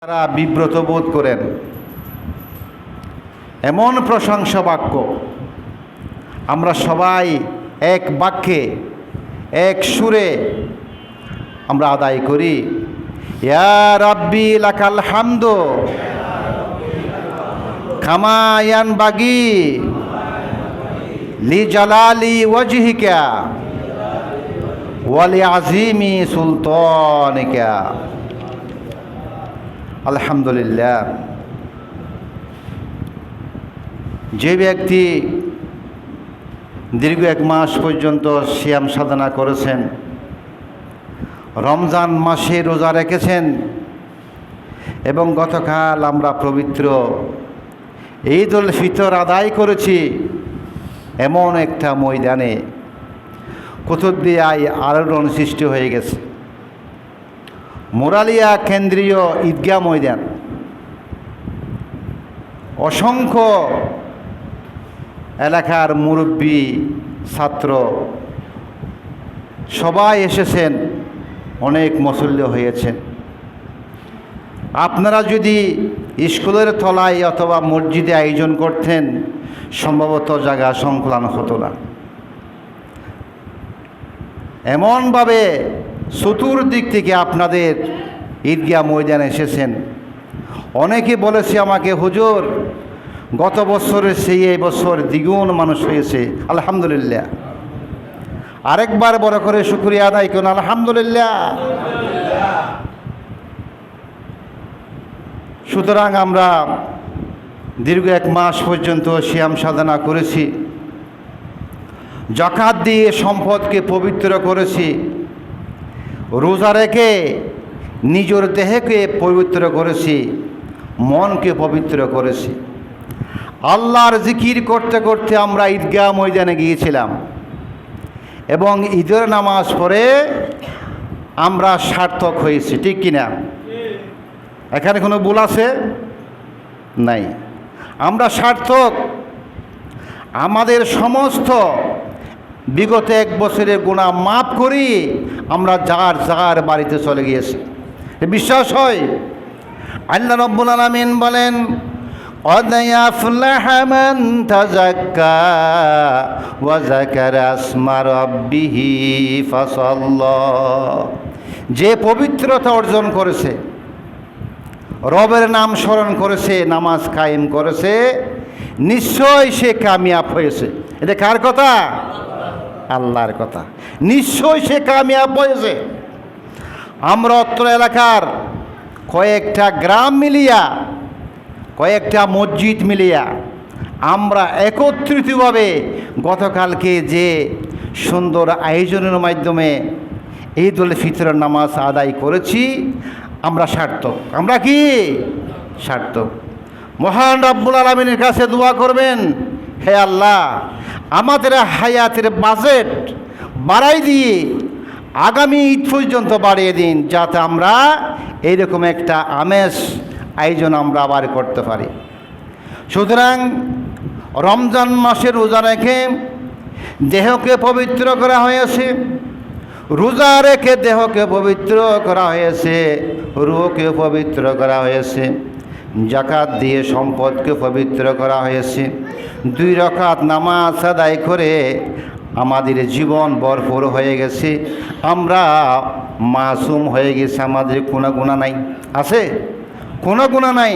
তারা বিব্রত বোধ করেন। এমন প্রশংসা বাক্য আমরা সবাই এক বাক্যে এক সুরে আমরা আদায় করি, ইয়া রাব্বি লাকাল হামদু কামা ইয়ানবাগি লি জালালি ওয়াজহিকা ওয়া লি আযীমি সুলতানিকা। আলহামদুলিল্লাহ। যে ব্যক্তি দীর্ঘ 1 মাস পর্যন্ত সিয়াম সাধনা করেছেন, রমজান মাসে রোজা রেখেছেন এবং গতকাল আমরা পবিত্র ঈদ উল ফিতর আদায় করেছি, এমন একটা ময়দানে কুতুবদিয়ায় আলোড়ন সৃষ্টি হয়ে গেছে। মোরালিয়া কেন্দ্রীয় ঈদগাহ ময়দান, অসংখ্য এলাকার মুরব্বী, ছাত্র সবাই এসেছেন, অনেক মুসল্লি হয়েছেন। আপনারা যদি স্কুলের তলায় অথবা মসজিদে আয়োজন করতেন, সম্ভবত জায়গা সংকুলান হতো না। এমনভাবে চতুর্দিক থেকে আপনাদের ঈদগাহ ময়দানে এসেছেন। অনেকে বলেছে আমাকে, হুজুর গত বছরের সেই এই বছর দ্বিগুণ মানুষ হয়েছে। আলহামদুলিল্লাহ। আরেকবার বড় করে শুকরিয়া আদায় করুন, আলহামদুলিল্লাহ। সুতরাং আমরা দীর্ঘ 1 মাস পর্যন্ত সিয়াম সাধনা করেছি, যাকাত দিয়ে সম্পদকে পবিত্র করেছি, রোজা রেখে নিজের দেহকে পবিত্র করেছি, মনকে পবিত্র করেছি। আল্লাহর জিকির করতে করতে আমরা ঈদগাহ ময়দানে গিয়েছিলাম এবং ঈদের নামাজ পড়ে আমরা সার্থক হয়েছি, ঠিক কিনা? এখানে কোনো ভুল আছে? নাই। আমরা সার্থক। আমাদের সমস্ত বিগত 1 বছরের গুনাহ মাফ করি আমরা যার যার বাড়িতে চলে গিয়েছি। বিশ্বাস হয়? আল্লাহ রাব্বুল আলামিন বলেন, قد يفلح من تزكى وذكر اسم ربه فصلى। যে পবিত্রতা অর্জন করেছে, রবের নাম স্মরণ করেছে, নামাজ কায়েম করেছে, নিশ্চয় সে কামিয়াব হয়েছে। এটা কার কথা? আল্লাহর কথা। নিশ্চয় সে কামিয়াব হয়েছে। আমরা অত্র এলাকার কয়েকটা গ্রাম মিলিয়া, কয়েকটা মসজিদ মিলিয়া আমরা একত্রিতভাবে গতকালকে যে সুন্দর আয়োজনের মাধ্যমে ঈদ উল ফিতরের নামাজ আদায় করেছি, আমরা সার্থক। আমরা কি সার্থক? মহান রব্বুল আলামিনের কাছে দোয়া করবেন, হে আল্লাহ, আমাদের হায়াতের বাজেট বাড়াই দিয়ে আগামী ঈদ পর্যন্ত বাড়িয়ে দিন, যাতে আমরা এইরকম একটা আমেজ আয়োজন আমরা আবার করতে পারি। সুতরাং রমজান মাসে রোজা রেখে দেহকে পবিত্র করা হয়েছে, রোজা রেখে দেহকে পবিত্র করা হয়েছে, রূহকে পবিত্র করা হয়েছে, যাকাত দিয়ে সম্পদকে পবিত্র করা হয়েছে। 2 রাকাত নামাজ আদায় করে আমাদের জীবন ভরপুর হয়ে গেছে, আমরা মাসুম হয়ে গেছি, আমাদের কোনো গুনাহ নাই। আছে? কোনো গুনাহ নাই।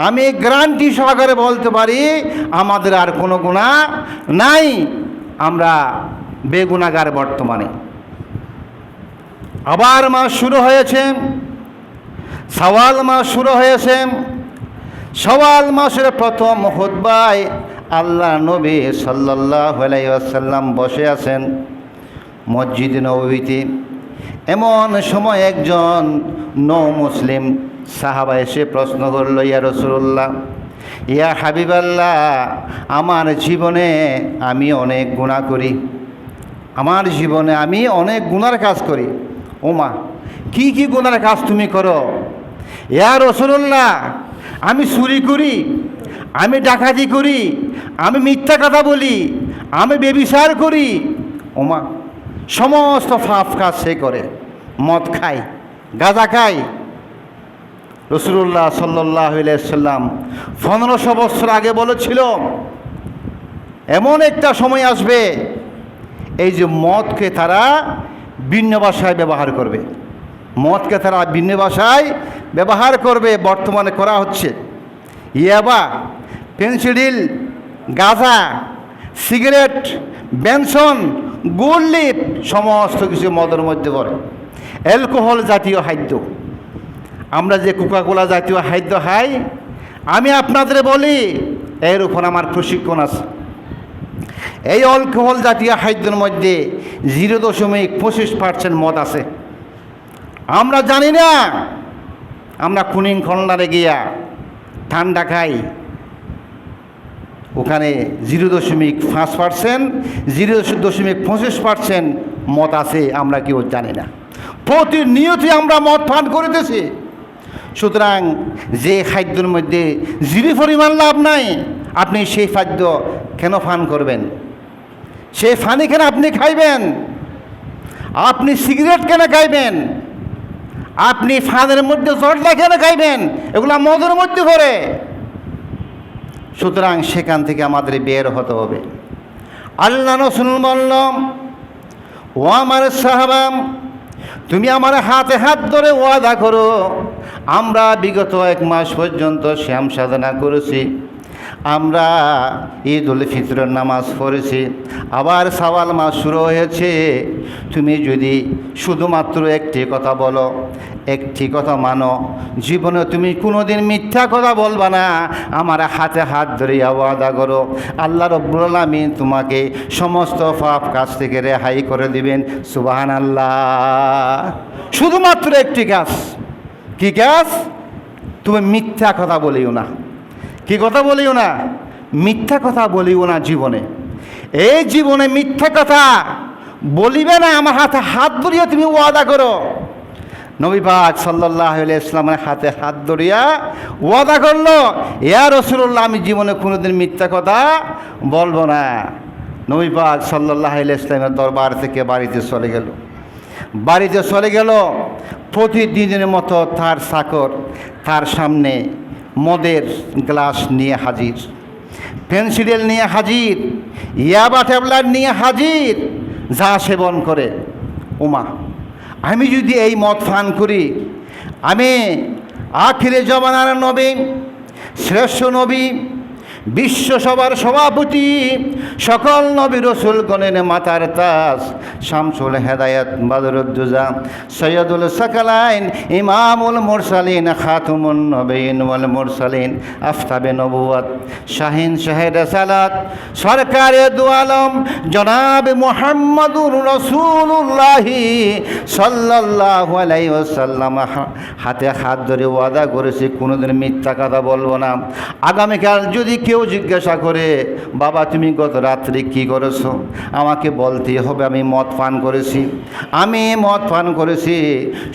আমি গ্যারান্টি সহকারে বলতে পারি আমাদের আর কোনো গুনাহ নাই। আমরা বেগুনাহগার বর্তমানে। আবার মাস শুরু হয়েছে, শাওয়াল মাস শুরু হয়েছে। শাওয়াল মাসের প্রথম খুতবায় আল্লাহ নবী সাল্লাল্লাহু আলাইহি ওয়াসাল্লাম বসে আছেন মসজিদে নববীতে। এমন সময় একজন নও মুসলিম সাহাবা এসে প্রশ্ন করল, ইয়া রাসূলুল্লাহ, ইয়া হাবিবাল্লাহ, আমার জীবনে আমি অনেক গুনাহ করি, আমার জীবনে আমি অনেক গুনার কাজ করি। ওমা, কি কি গুনার কাজ তুমি করো? ইয়া রাসূলুল্লাহ, আমি চুরি করি, আমি ডাকাতি করি, আমি মিথ্যা কথা বলি, আমি ব্যভিচার করি। ওমা, সমস্ত পাপ কাজ সে করে। মদ খায়, গাঁজা খায়, রাসূলুল্লাহ সাল্লাল্লাহু আলাইহি ওয়াসাল্লাম 1500 বছর আগে বলেছিল এমন একটা সময় আসবে এই যে মদকে তারা ভিন্ন ভাষায় ব্যবহার করবে, মদকে তারা ভিন্ন ভাষায় ব্যবহার করবে। বর্তমানে করা হচ্ছে ইয়াবা, পেনসিডিল, গাঁজা, সিগারেট, বেনসন, গোল্ড, সমস্ত কিছু মদের মধ্যে পড়ে। অ্যালকোহল জাতীয় খাদ্য, আমরা যে কোকাকোলা জাতীয় খাদ্য খাই, আমি আপনাদের বলি এর উপর আমার প্রশিক্ষণ আছে। এই অ্যালকোহল জাতীয় খাদ্যের মধ্যে 0.25% মদ আছে। আমরা জানি না, আমরা কুনিং খন্ডারে গিয়া ঠান্ডা খাই, ওখানে 0.5%, 0.25% মদ আছে, আমরা কেউ জানি না। প্রতিনিয়তই আমরা মদ পান করিতেছি। সুতরাং যে খাদ্যের মধ্যে 0 পরিমাণ লাভ নাই, আপনি সেই খাদ্য কেন পান করবেন? সেই পানি কেন আপনি খাইবেন? আপনি সিগারেট কেন খাইবেন? আপনি ফানের মধ্যে জর্দা কেন খাইবেন? এগুলো মদের মধ্যে পড়ে। সুতরাং সেখান থেকে আমাদের বের হতে হবে। আল্লাহ রাসূল বললেন, ও আমার সাহাবা, তুমি আমার হাতে হাত ধরে ওয়াদা করো, আমরা বিগত 1 মাস পর্যন্ত শ্যাম সাধনা করেছি, আমরা ঈদ উল ফিতরের নামাজ পড়েছি, আবার শাওয়াল মাস শুরু হয়েছে। তুমি যদি শুধুমাত্র একটি কথা বলো, একটি কথা মানো, জীবনে তুমি কোনোদিন মিথ্যা কথা বলবা না, আমার হাতে হাত ধরে ওয়াদা করো, আল্লাহ রাব্বুল আলামিন তোমাকে সমস্ত পাপ কাজ থেকে রেহাই করে দিবেন। সুবহানাল্লাহ। শুধুমাত্র একটি কাজ। কি কাজ? তুমি মিথ্যা কথা বলিও না। কি কথা বলিও না? মিথ্যা কথা বলিও না জীবনে। এই জীবনে মিথ্যা কথা বলিবে না, আমার হাতে হাত ধরিয়া তুমি ওয়াদা করো। নবী পাক সাল্লাল্লাহু আলাইহি ওয়াসাল্লামের হাতে হাত ধরিয়া ওয়াদা করলো, ইয়া রাসূলুল্লাহ, আমি জীবনে কোনোদিন মিথ্যা কথা বলবো না। নবী পাক সাল্লাল্লাহু আলাইহি ওয়াসাল্লামের দরবার থেকে বাড়িতে চলে গেল। বাড়িতে চলে গেল, প্রতিদিনের মতো তার চাকর তার সামনে মদের গ্লাস নিয়ে হাজির, পেনসিডিল নিয়ে হাজির, ইয়াবা ট্যাবলেট নিয়ে হাজির, যা সেবন করে। ওমা, আমি যদি এই মদ পান করি, আমি আখিরে জমানার নবী, শ্রেষ্ঠ নবী, বিশ্বসভার সভাপতি, সকল নবী রসুলগণের মাতার তাজ, শামসুল হেদায়াত, বাদরুদ্দোজা, সৈয়দুল সাকালাইন, ইমামুল মুরসালিন, খাতুমুন নবীন ওয়াল মুরসালিন, আফতাবে নবুয়ত, শাহিন শাহে রিসালাত, সরকারে দু আলম জনাব মুহাম্মাদুর রাসূলুল্লাহি সাল্লাল্লাহু আলাইহি ওয়াসাল্লাম হাতে হাত ধরে ওয়াদা করেছি কোনোদিন মিথ্যা কথা বলবো না। আগামীকাল যদি কেউ জিজ্ঞাসা করে, বাবা তুমি গত রাত্রে কি করেছো, আমাকে বলতেই হবে আমি মদ পান করেছি, আমি মদ পান করেছি।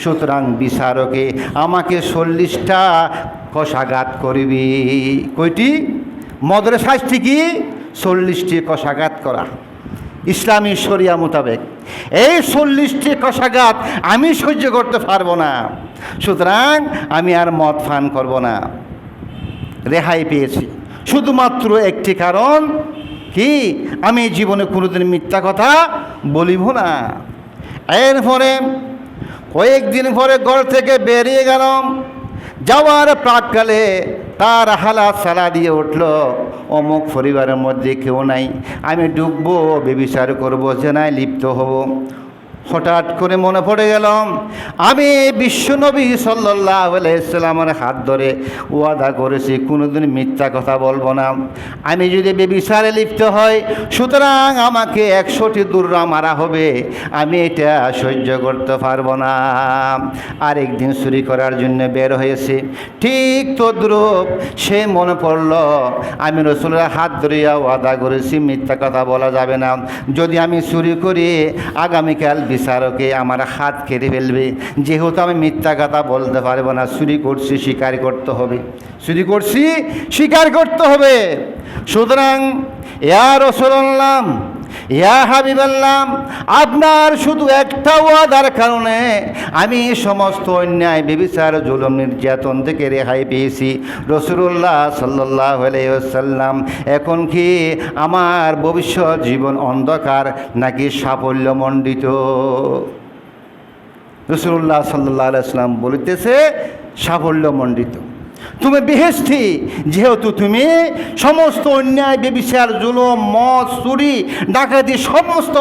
সুতরাং বিচারকে আমাকে 40টা কষাঘাত করবি। কয়টি? মদের শাস্তি কি? 40টি কষাঘাত করা ইসলামী শরিয়া মোতাবেক। এই 40টি কষাঘাত আমি সহ্য করতে পারবো না, সুতরাং আমি আর মদ পান করব না। রেহাই পেয়েছি শুধুমাত্র একটি কারণ, কি? আমি জীবনে কোনোদিন মিথ্যা কথা বলিব না। এরপরে কয়েকদিন পরে ঘর থেকে বেরিয়ে গেলাম। যাওয়ার প্রাককালে তার হালাত সালা দিয়ে উঠল, অমুক পরিবারের মধ্যে কেউ নাই, আমি ডুববো, ব্যভিচার করবো, জেনায় লিপ্ত হব। হঠাৎ করে মনে পড়ে গেলাম, আমি বিশ্বনবী সাল্লাল্লাহু আলাইহি ওয়াসাল্লামের হাত ধরে ওয়াদা করেছি কোনোদিন মিথ্যা কথা বলবো না। আমি যদি ব্যভিচারে লিপ্ত হই, সুতরাং আমাকে 100টি দুর্রা মারা হবে, আমি এটা সহ্য করতে পারবো না। আরেকদিন চুরি করার জন্য বের হয়েছে, ঠিক তদ্রূপ সে মনে পড়ল, আমি রাসূলের হাত ধরিয়া ওয়াদা করেছি মিথ্যা কথা বলা যাবে না। যদি আমি চুরি করি, আগামীকাল বিচারকে আমার হাত কেটে ফেলবে। যেহেতু আমি মিথ্যা কথা বলতে পারবো না, চুরি করছি স্বীকার করতে হবে, চুরি করছি স্বীকার করতে হবে। সুতরাং ইয়া রাসূলুল্লাহ, ইয়া হাবিবাল্লাহ, আপনার শুধু একটা ওয়াদার কারণে আমি সমস্ত অন্যায় ব্যভিচার জুলুম নির্যাতন থেকে রেহাই পেয়েছি। রাসূলুল্লাহ সাল্লাল্লাহু আলাইহি ওয়াসাল্লাম, এখন কি আমার ভবিষ্যৎ জীবন অন্ধকার নাকি সাফল্যমণ্ডিত? রাসূলুল্লাহ সাল্লাল্লাহু আলাইহি ওয়াসাল্লাম বলিতেছে সাফল্যমণ্ডিত। তুমি বেহেশতি, যেহেতু তুমি সমস্ত অন্যায় ব্যভিচার জুলুম মদ চুরি ডাকাতি সমস্ত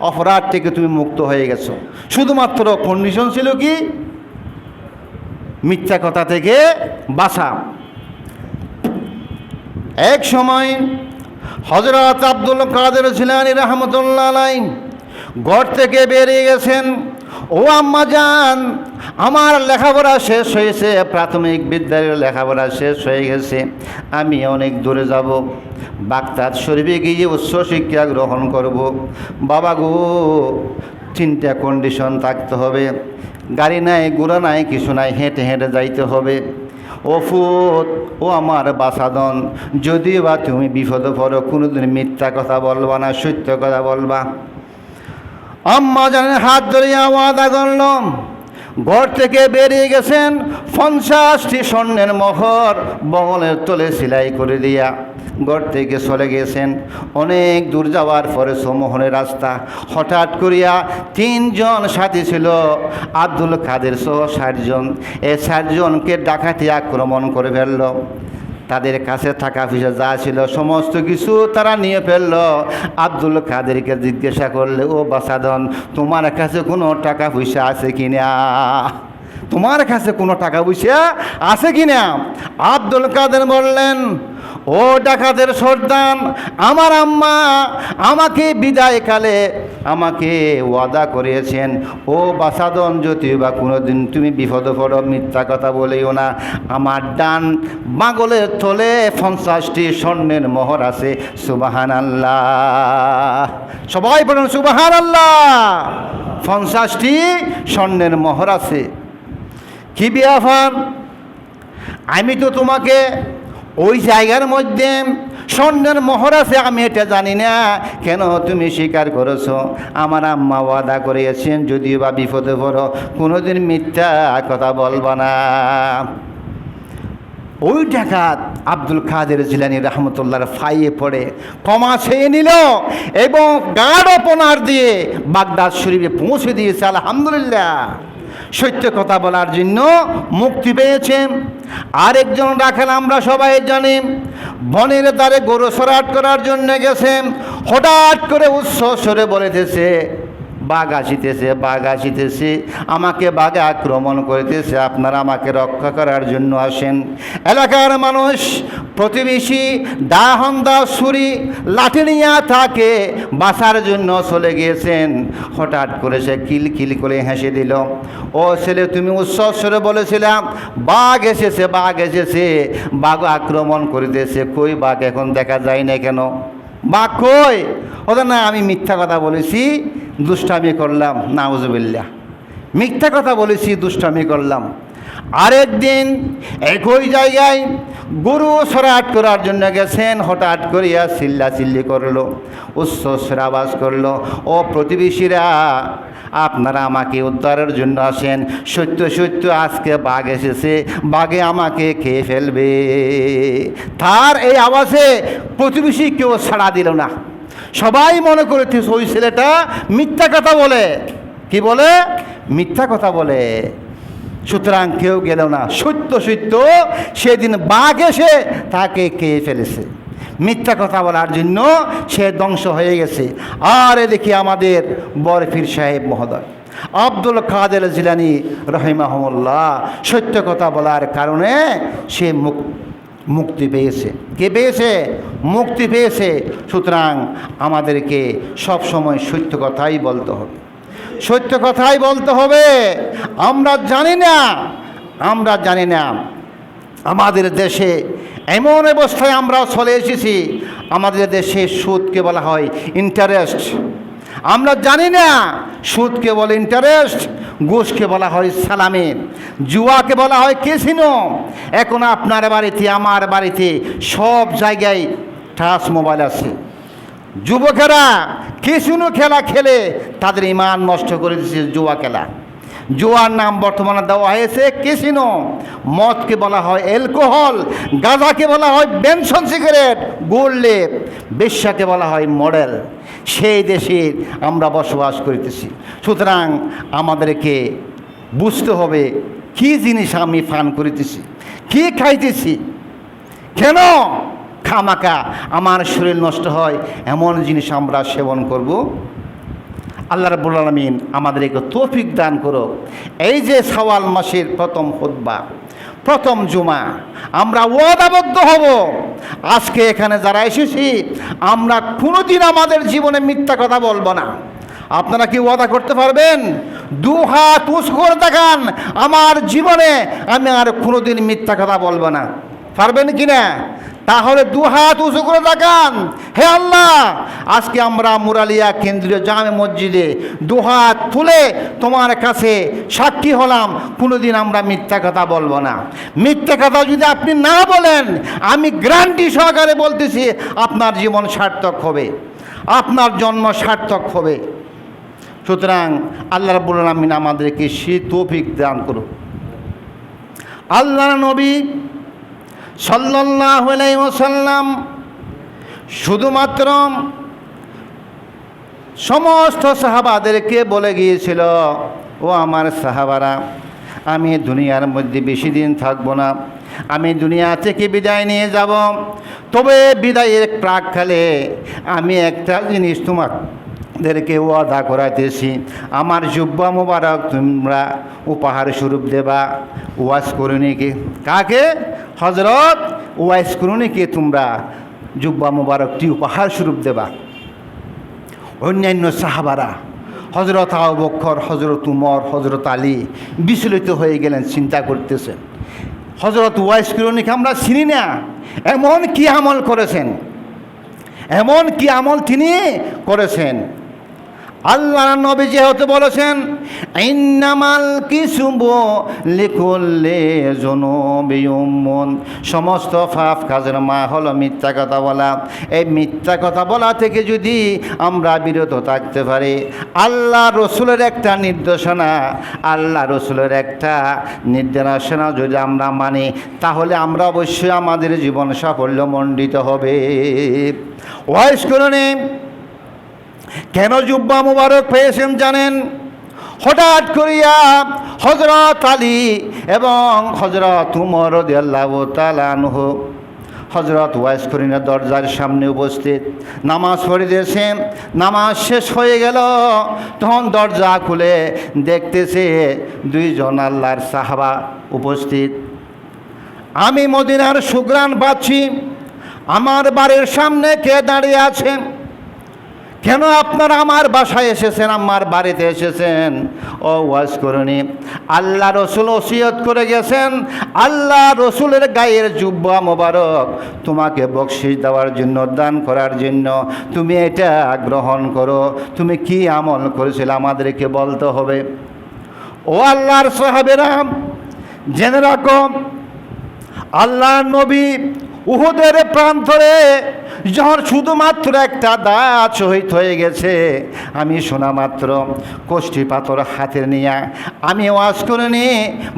অপরাধ থেকে তুমি মুক্ত হয়ে গেছো। শুধুমাত্র কন্ডিশন ছিল কি? মিথ্যা কথা থেকে বাঁচা। এক সময় হযরত আব্দুল কাদের জিলানী রাহমাতুল্লাহ আলাইহি ঘর থেকে বেরিয়ে গেছেন। ও আম্মা জান, আমার লেখাপড়া শেষ হয়েছে, প্রাথমিক বিদ্যালয়ের লেখাপড়া শেষ হয়ে গেছে, আমি অনেক দূরে যাব, বাগদাদ শরীফে গিয়ে উচ্চ শিক্ষা গ্রহণ করব। বাবা গো, তিনটা কন্ডিশন থাকতে হবে, গাড়ি নাই, ঘোড়া নাই, কিছু নাই, হেঁটে হেঁটে যাইতে হবে। ও ফুত, ও আমার বাসাদন, যদিও বা তুমি বিপদে পড়ো, কোনোদিন মিথ্যা কথা বলবা না, সত্য কথা বলবা। আম্মা জানের হাত ধরিয়া ওয়াদা করলাম। ঘর থেকে বেরিয়ে গেছেন, 50টি স্বর্ণের মোহর বগলের তলে সেলাই করে দিয়া ঘর থেকে চলে গেছেন। অনেক দূর যাওয়ার পরে সমোহনের রাস্তা, হঠাৎ করিয়া 3 জন সাথী ছিল, আব্দুল কাদের সহ 60 জন। এই 60 জনকে ডাকাতি আক্রমণ করে ফেলল। তাদের কাছে টাকা পয়সা যা ছিল সমস্ত কিছু তারা নিয়ে ফেলল। আব্দুল কাদেরকে জিজ্ঞাসা করলে, ও বাসাদন, তোমার কাছে কোনো টাকা পয়সা আছে কিনা? তোমার কাছে কোনো টাকা পয়সা আছে কিনা? আব্দুল কাদের বললেন, ও ডাকাতের সর্দার, আমার আম্মা আমাকে বিদায়কালে আমাকে ওয়াদা করিয়েছেন, ও বাসাদন, যদি বা কোনোদিন তুমি বিপদে পড়ো, মিথ্যা কথা বলিও না। আমার ডান বাগলের তলে 50টি স্বর্ণের মোহর আছে। সুবহানাল্লাহ, সবাই বলুন সুবহানাল্লাহ। 50টি স্বর্ণের মোহর আছে। কি ব্যাপার? আমি তো তোমাকে ওই জায়গার মধ্যে স্বর্ণের মোহর আছে আমি এটা জানি না, কেন তুমি স্বীকার করেছো? আমার আম্মা ওয়াদা করিয়েছেন, যদিও বা বিপদে পড়ো, কোনোদিন মিথ্যা কথা বলবা না। ওই ডাকাত আব্দুল কাদের জিলানী রাহমাতুল্লাহর ফাইয়ে পড়ে ক্ষমা চেয়ে নিল এবং গাঢ় অপনার দিয়ে বাগদাদ শরীফে পৌঁছে দিয়েছে। আলহামদুলিল্লাহ, সত্য কথা বলার জন্য মুক্তি পেয়েছেন। আরেকজন রাখাল আমরা সবাই জানি, বনের দ্বারে গরু চড়াট করার জন্য গেছেন। হঠাৎ করে উচ্চ স্বরে বলেতেছে, বাঘ আসিতেছে, বাঘ আসিতেছে, আমাকে বাঘে আক্রমণ করিতেছে, আপনারা আমাকে রক্ষা করার জন্য আসেন। এলাকার মানুষ, প্রতিবেশী দা হন্দা ছুরি লাঠি নিয়ে তাকে বাঁচার জন্য চলে গিয়েছেন। হঠাৎ করে সে কিলকিল করে হেসে দিল। ও ছেলে, তুমি উচ্চ স্বরে বলেছিলাম বাঘ এসেছে, বাঘ এসেছে, বাঘ আক্রমণ করিতেছে, কই বাঘ এখন দেখা যায় না কেন? বাঘ কই? ওদের না, আমি মিথ্যা কথা বলেছি, দুষ্টামি করলাম। নাউজুবিল্লাহ, মিথ্যা কথা বলেছি, দুষ্টামি করলাম। আরেকদিন একই জায়গায় গরু চড়াট করার জন্য গেছেন। হঠাৎ করিয়া চিল্লাচিল্লি করলো, উচ্চস্বরে আওয়াজ করলো, ও প্রতিবেশীরা, আপনারা আমাকে উদ্ধারের জন্য আসেন, সত্য সত্য আজকে বাঘ এসেছে, বাঘে আমাকে খেয়ে ফেলবে। তার এই আওয়াজে প্রতিবেশী কেউ ছাড়া দিল না। সবাই মনে করেছে ওই ছেলেটা মিথ্যা কথা বলে। কি বলে? মিথ্যা কথা বলে। সুতরাং কেউ গেল না। সত্য সত্য সেদিন বাঘ এসে তাকে খেয়ে ফেলেছে। মিথ্যা কথা বলার জন্য সে ধ্বংস হয়ে গেছে। আর এদিকে আমাদের বরফির সাহেব মহোদয় আব্দুল কাদের জিলানী রহিমাহুল্লাহ সত্য কথা বলার কারণে সে মুক্তি পেয়েছে। কে পেয়েছে? মুক্তি পেয়েছে। সুতরাং আমাদেরকে সব সময় সত্য কথাই বলতে হবে, সত্য কথাই বলতে হবে। আমরা জানি না আমাদের দেশে এমন অবস্থায় আমরা চলে এসেছি, আমাদের দেশে সুদকে বলা হয় ইন্টারেস্ট। আমরা জানি না সুদকে বলে ইন্টারেস্ট, ঘুষকে বলা হয় সালামি, জুয়াকে বলা হয় ক্যাসিনো। এখন আপনার বাড়িতে, আমার বাড়িতে, সব জায়গায় টাচ মোবাইল আছে। যুবকেরা কেসিনো খেলা খেলে তাদের ইমান নষ্ট করে দিচ্ছে জুয়া খেলা। জুয়ার নাম বর্তমানে দেওয়া হয়েছে কেসিনো। মদকে বলা হয় অ্যালকোহল, গাঁজাকে বলা হয় বেনসন সিগারেট, গোল্ডলেপ, বেশ্যাকে বলা হয় মডেল। সেই দেশে আমরা বসবাস করিতেছি। সুতরাং আমাদেরকে বুঝতে হবে কি জিনিস আমি পান করিতেছি, কি খাইতেছি, কেন খামাকা আমার শরীর নষ্ট হয় এমন জিনিস আমরা সেবন করব। আল্লাহ রাব্বুল আলামিন আমাদেরকে তৌফিক দান করো। এই যে শাওয়াল মাসের প্রথম খুতবা, প্রথম জুমা, আমরা ওয়াদাবদ্ধ হব আজকে এখানে যারা এসেছি আমরা কোনোদিন আমাদের জীবনে মিথ্যা কথা বলবো না। আপনারা কি ওয়াদা করতে পারবেন? দু হাত উঁচু করে দেখান, আমার জীবনে আমি আর কোনোদিন মিথ্যা কথা বলবো না। পারবেন কি না? তাহলে দু হাত উঁচু করে দেখান। হে আল্লাহ, আজকে আমরা মুরালিয়া কেন্দ্রীয় জামে মসজিদে দু হাত তুলে তোমার কাছে সাক্ষী হলাম কোনোদিন আমরা মিথ্যা কথা বলবো না। মিথ্যা কথা যদি আপনি না বলেন, আমি গ্যারান্টি সহকারে বলতেছি আপনার জীবন সার্থক হবে, আপনার জন্ম সার্থক হবে। সুতরাং আল্লাহ রাব্বুল আলামিন আমাদেরকে সেই তৌফিক দান করুন। আল্লাহর নবী সাল্লাল্লাহু আলাইহি ওয়াসাল্লাম শুধুমাত্র সমস্ত সাহাবাদেরকে বলে গিয়েছিল, ও আমার সাহাবারা, আমি দুনিয়ার মধ্যে বেশি দিন থাকবো না, আমি দুনিয়া থেকে বিদায় নিয়ে যাব। তবে বিদায়ের প্রাককালে আমি একটা জিনিস তোমাদেরকে ওয়াদা করাইতেছি, আমার জুব্বা মুবারক তোমরা উপহার স্বরূপ দেবা। ওয়াজ করুনিকে, কাকে? হজরত ওয়াইস করুনিকে তোমরা জুব্বা মুবারকটি উপহার স্বরূপ দেবা। অন্যান্য সাহাবারা হজরত আবু বকর, হজরত উমর, হজরত আলী বিচলিত হয়ে গেলেন, চিন্তা করতেছেন হজরত ওয়াইস করুনিকে আমরা চিনি না, এমন কি আমল করেছেন, এমন কি আমল তিনি করেছেন। আল্লাহ নবী যেহেতু বলেছেন ইন্নামাল কিসুবু লিকুল্লি যুনুবিয়ুম, সমস্ত পাপ কাজের মা হলো মিথ্যা কথা বলা। এই মিথ্যা কথা বলা থেকে যদি আমরা বিরত থাকতে পারি, আল্লাহ রসুলের একটা নির্দেশনা, আল্লাহ রসুলের একটা নির্দেশনা যদি আমরা মানি, তাহলে আমরা অবশ্যই আমাদের জীবন সাফল্যমণ্ডিত হবে। ওয়াইস করুনি কেন জুব্বা মুবারক পেয়েছেন জানেন? হঠাৎ করিয়া হজরত আলী এবং হজরত উমর রাদিয়াল্লাহু তাআলা আনহু হজরত ওয়াইস করিনের দরজার সামনে উপস্থিত, নামাজ পড়িতেছেন। নামাজ শেষ হয়ে গেল, তখন দরজা খুলে দেখতেছে দুইজন আল্লাহর সাহাবা উপস্থিত। আমি মদিনার সুঘ্রাণ পাচ্ছি, আমার বাড়ির সামনে কে দাঁড়িয়ে আছেন? কেন আপনারা আমার বাসায় এসেছেন, আমার বাড়িতে এসেছেন? ও ওয়াজ করুনি, আল্লাহ রসুল ওসিয়ত করে গেছেন, আল্লাহ রসুলের গায়ের জুব্বা মোবারক তোমাকে বকশিশ দেওয়ার জন্য, দান করার জন্য, তুমি এটা গ্রহণ করো। তুমি কি আমল করেছিলে আমাদেরকে বলতে হবে। ও আল্লাহর সাহাবেরা, জেনে রাখো, আল্লাহ নবী উহুদের প্রান্তরে যখন শুধুমাত্র একটা দাঁত শহীদ হয়ে গেছে, আমি শোনা মাত্র কষ্টি পাথর হাতে নিয়ে আমি ওয়াজ করে নিয়ে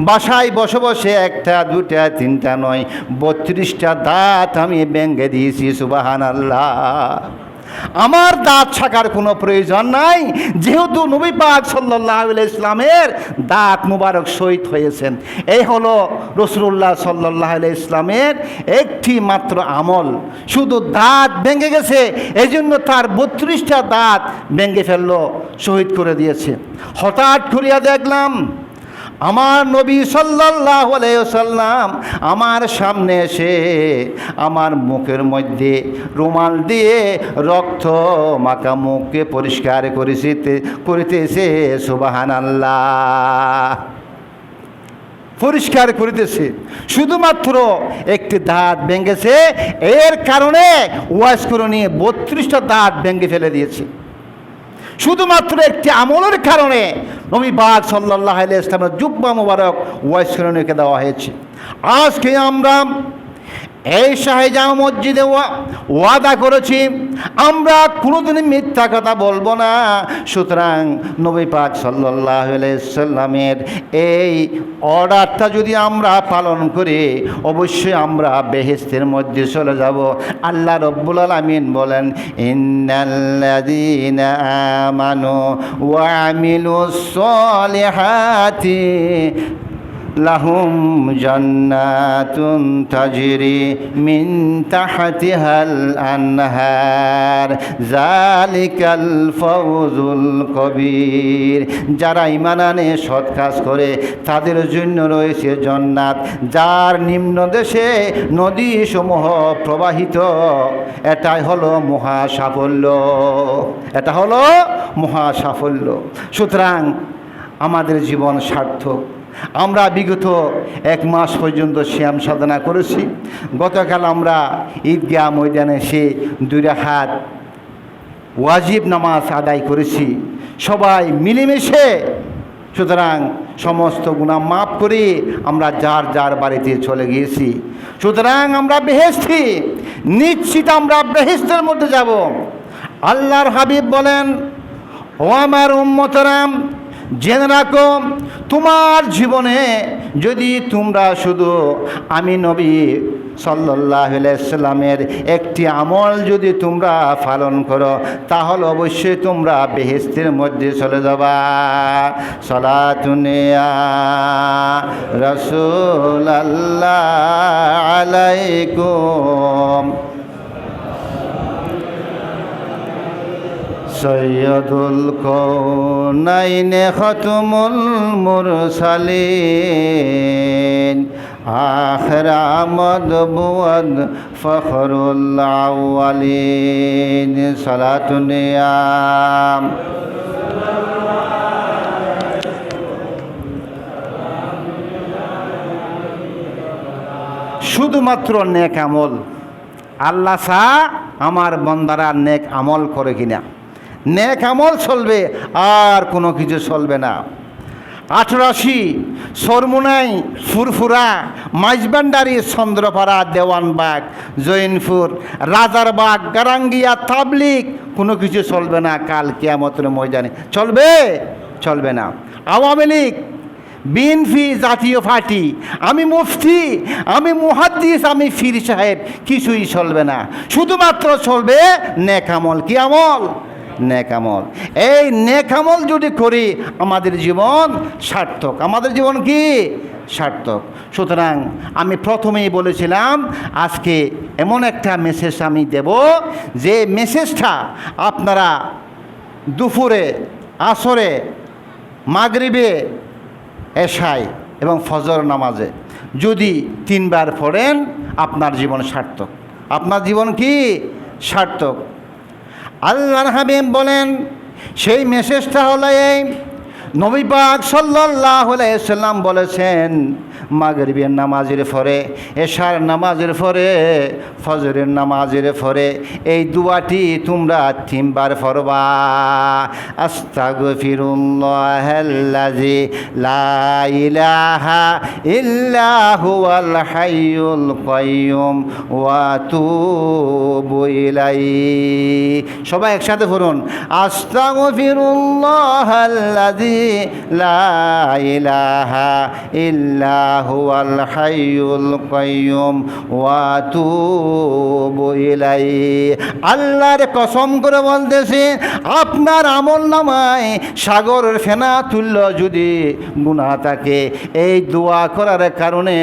বাসায় বসে বসে একটা, দুটা, তিনটা নয়, 32টা দাঁত আমি ভেঙে দিয়েছি। সুবহানাল্লাহ। আমার দাঁত ছাকার কোনো প্রয়োজন নাই, যেহেতু নবী পাক সাল্লাল্লাহু আলাইহি ইসলামের দাঁত মুবারক শহীদ হয়েছেন। এই হলো রাসূলুল্লাহ সাল্লাল্লাহু আলাইহি ইসলামের একটি মাত্র আমল। শুধু দাঁত ভেঙে গেছে, এই জন্য তার 32টা দাঁত ভেঙে ফেললো, শহীদ করে দিয়েছে। হঠাৎ করিয়া দেখলাম আমার নবী সাল্লাল্লাহু আলাইহি ওয়াসাল্লাম আমার সামনে এসে আমার মুখের মধ্যে রুমাল দিয়ে রক্ত মাখা মুখকে পরিষ্কার করিতেছে। সুবহানাল্লাহ। পরিষ্কার করিতেছে, শুধুমাত্র একটি দাঁত ভেঙেছে, এর কারণে ওয়াজ করে নিয়ে 32টা দাঁত ভেঙে ফেলে দিয়েছে। শুধুমাত্র একটি আমলের কারণে নবী পাক সাল্লাল্লাহু আলাইহি ইসলামের জুব্বা মুবারক ওয়াইস করণীকে দেওয়া হয়েছে। আজকে আমরা এই শাহজাহান মসজিদে ওয়াদা করেছি আমরা কোনোদিনই মিথ্যা কথা বলবো না। সুতরাং নবী পাক সাল্লাল্লাহু আলাইহি সাল্লামের এই অর্ডারটা যদি আমরা পালন করি অবশ্যই আমরা বেহেশতের মধ্যে চলে যাব। আল্লাহ রব্বুল আলামিন বলেন, ইন্নাল্লাযীনা আমানু ওয়া আমিলুস সালিহাতি লাহুম জান্নাতুন তাজরি মিন তাহতিহাল আনহার যালিকাল ফাওজুল কবীর। যারা ঈমান আনে সৎ কাজ করে তাদের জন্য রয়েছে জান্নাত যার নিম্ন দেশে নদীসমূহ প্রবাহিত। এটাই হলো মহা সাফল্য, এটা হলো মহা সাফল্য। সুতরাং আমাদের জীবন সার্থক। আমরা বিগত 1 মাস পর্যন্ত শ্যাম সাধনা করেছি। গতকাল আমরা ঈদগাহ ময়দানে এসে 2 রাকাত ওয়াজিব নামাজ আদায় করেছি সবাই মিলেমিশে। সুতরাং সমস্ত গুনাহ মাফ করে আমরা যার যার বাড়িতে চলে গিয়েছি। সুতরাং আমরা বেহেশতি, নিশ্চিত আমরা বেহেশতের মধ্যে যাব। আল্লাহর হাবিব বলেন, ও আমার উম্মতরাম, জেনে রাখো তোমার জীবনে যদি তোমরা শুধু আমি নবী সাল্লাল্লাহু আলাইহি সাল্লামের একটি আমল যদি তোমরা পালন করো তাহলে অবশ্যই তোমরা বেহেশতের মধ্যে চলে যাবা। সালাতুন ইয়া রাসূলুল্লাহ আলাইকুম সৈয়দুল কওনাইন খাতমুল মুরসালিন আখির আমদ বুয়াদ ফখরুল আউয়ালিন। সালাতুন ইয়া শুধুমাত্র নেক আমল। আল্লাহ চাহ আমার বান্দারা নেক আমল করে কিনা। নেক আমল চলবে, আর কোনো কিছু চলবে না। 88 সরমুনাই, ফুরফুরা, মাইজবান্ডারি, চন্দ্রপাড়া, দেওয়ানবাগ, জৈনপুর, রাজারবাগ, গারাঙ্গিয়া, তাবলিগ কোনো কিছু চলবে না। কাল কিয়ামতের ময়দানে চলবে? চলবে না। আওয়ামী লীগ, বিএনপি, জাতীয় পার্টি, আমি মুফতি, আমি মুহাদ্দিস, আমি পীর সাহেব, কিছুই চলবে না। শুধুমাত্র চলবে নেক আমল। কি আমল? নেক আমল। এই নেক আমল যদি করি আমাদের জীবন সার্থক। আমাদের জীবন কি? সার্থক। সুতরাং আমি প্রথমেই বলেছিলাম আজকে এমন একটা মেসেজ আমি দেব যে মেসেজটা আপনারা দুপুরে, আসরে, মাগরিবে, এশায় এবং ফজর নামাজে যদি 3 বার পড়েন আপনার জীবন সার্থক। আপনার জীবন কি? সার্থক। আল্লাহর হাবিব বলেন, সেই মেসেজটা হলো এই, নবী পাক সাল্লাল্লাহু আলাইহি সাল্লাম বলেছেন মাগরিবের নামাজের পরে, এশার নামাজের পরে, ফজরের নামাজের পরে এই দুয়াটি তোমরা 3 বার পড়বা। আস্তাগফিরুল্লাহাল্লাযী লা ইলাহা ইল্লা হুয়াল হাইয়ুল কাইয়্যুম ওয়া আতুবু ইলাইহি। সবাই একসাথে পড়ুন, আস্তাগফিরুল্লাহাল্লাযী লা ইলাহা ইল্লা হুয়াল হাইয়ুল কাইয়্যুম ওয়া আতুবু ইলাইহি। আল্লাহর কসম করে বলতেছি আপনার আমলনামায় সাগরের ফেনা তুল্য যদি গুনাহ থাকে এই দোয়া করার কারণে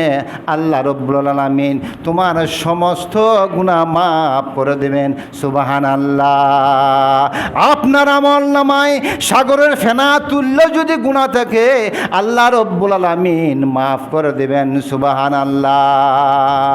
আল্লাহ রাব্বুল আলামিন তোমার সমস্ত গুনাহ মাফ করে দেবেন। সুবহানাল্লাহ। আপনার আমলনামায় সাগরের ফেনা তুল্য যদি গুনাহ থাকে আল্লাহ রাব্বুল আলামিন মাফ করে দেবেন। সুবহানাল্লাহ।